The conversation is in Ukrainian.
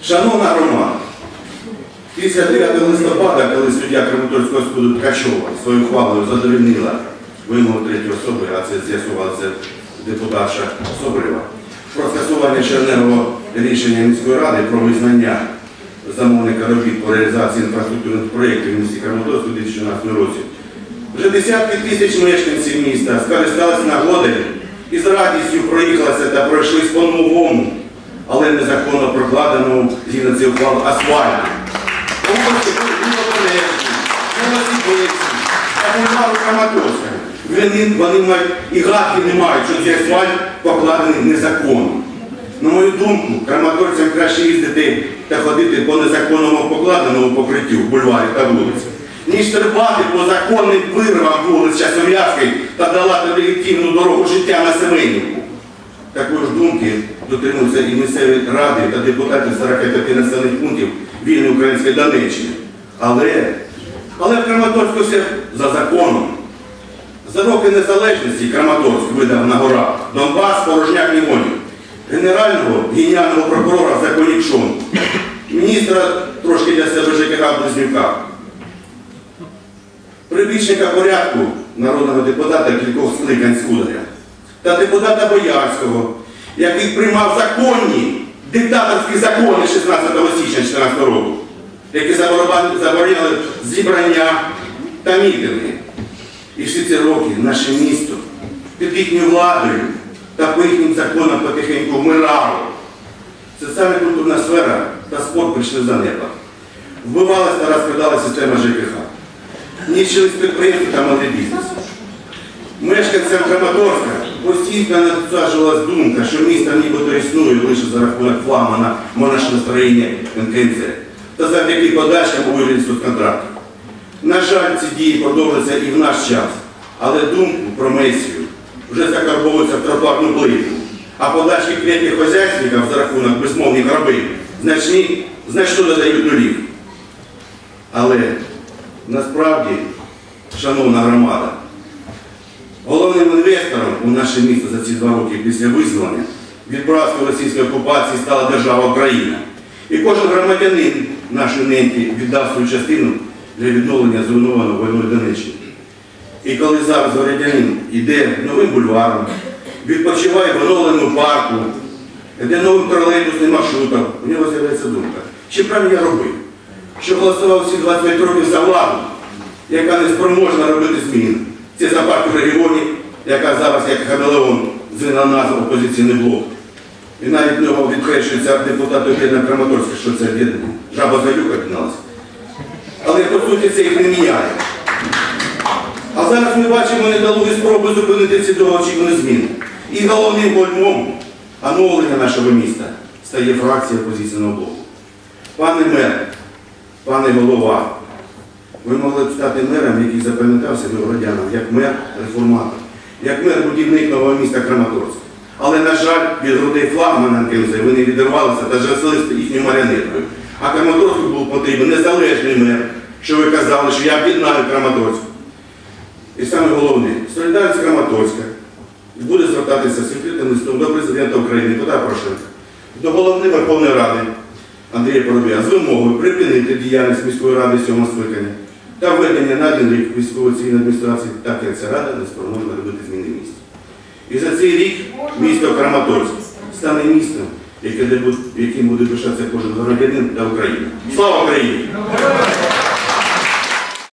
Шановна громада, після 9 листопада, коли суддя Краматорського суду Ткачова своєю ухвалою задовольнила вимогу третьої особи, а це з'ясувалося депутатша Соболєва, про скасування чергового рішення міської ради про визнання замовника робіт по реалізації інфраструктурних проєктів в місті Краматорську у 2012 році, вже десятки тисяч мешканців міста скористалися нагодою і з радістю проїхалися та пройшлись по новому, але незаконно прокладеному згідно цієї ухвали асфальту. Вони мають і гадки не мають, що цей асфальт покладений незаконно. На мою думку, краматорцям краще їздити та ходити по незаконному покладеному покриттю в бульварі та вулиці, ніж стрибати по законним вирвам вулиць Часов'ярської та долати легітимну дорогу життя на Семенівку. Такої ж думки дотримуються і місцеві ради та депутати 45 населених пунктів вільної української Донеччини. Але в Краматорську все за законом. За роки незалежності Краматорськ видав на горах Донбас, Порожняк, Нігонів, генерального геніального прокурора Законікшон, міністра трошки для себе ЖКХ Близнюка, прибічника порядку народного депутата кількох скликань Скударя та депутата Боярського, який приймав законні диктаторські закони 16 січня 2014 року, які забороняли зібрання та мітинги. І всі ці роки наше місто під їхньою владою та по їхнім законам потихеньку вмирало. Соціальна культурна сфера та спорт прийшли в занепад. Вбивалася та розкрадала система ЖКХ. Нищились підприємства та малий бізнес. Мешканцям Краматорська постійно насаджувалась думка, що місто нібито існує лише за рахунок флагмана монашностроєння НКНЦ та завдяки подачам у вигляді соцконтрактів. На жаль, ці дії продовжуються і в наш час, але думку про месію вже закарбовується в тротуарну плитку, а подачки крепких хозяйственників за рахунок безмовних рабів значно додають нулів. Але насправді, шановна громада, головним інвестором у наше місто за ці 2 роки після визволення від братської російської окупації стала держава Україна. І кожен громадянин нашої неньки віддав свою частину для відновлення зруйнованого війною Донеччини. І коли зараз громадянин йде новим бульваром, відпочиває в оновленому парку, йде новим тролейбусним маршрутом, у нього з'являється думка, чи правильно я робив, що голосував всі 25 років за владу, яка не спроможна робити змін. Це за партію регіонів, яка зараз, як хамелеон, звела назву «Опозиційний блок». І навіть в нього відкрещується депутат об'єднання Краматорська, що це об'єднання. Жаба Залюка підналася. Але, по суті, це їх не міняє. А зараз ми бачимо недолугі спроби зупинити ці довгоочікувані зміни. І головним гольмом оновлення нашого міста стає фракція опозиційного блоку. Пане мер, пане голова, ви могли б стати мером, який запам'ятався городянам, як мер-реформатор, як мер-будівник нового міста Краматорська. Але, на жаль, від грудей флагмана НКНЦ ви не відірвалися та жартували їхньою маріонеткою. А Краматорську був потрібен незалежний мер, що ви казали, що я об'єднаю Краматорську. І саме головне, солідарність Краматорська буде звертатися з відкритим листом до президента України Петра Порошенка, до голови Верховної Ради Андрія Парубія з вимогою припинити діяльність міської ради 7-го скликання та введення на 1 рік військово-цивільної адміністрації, так як ця рада не спроможна робити зміни в місті. І за цей рік місто Краматорськ стане містом, яким буде пишатися кожен громадянин та Україна. Слава Україні!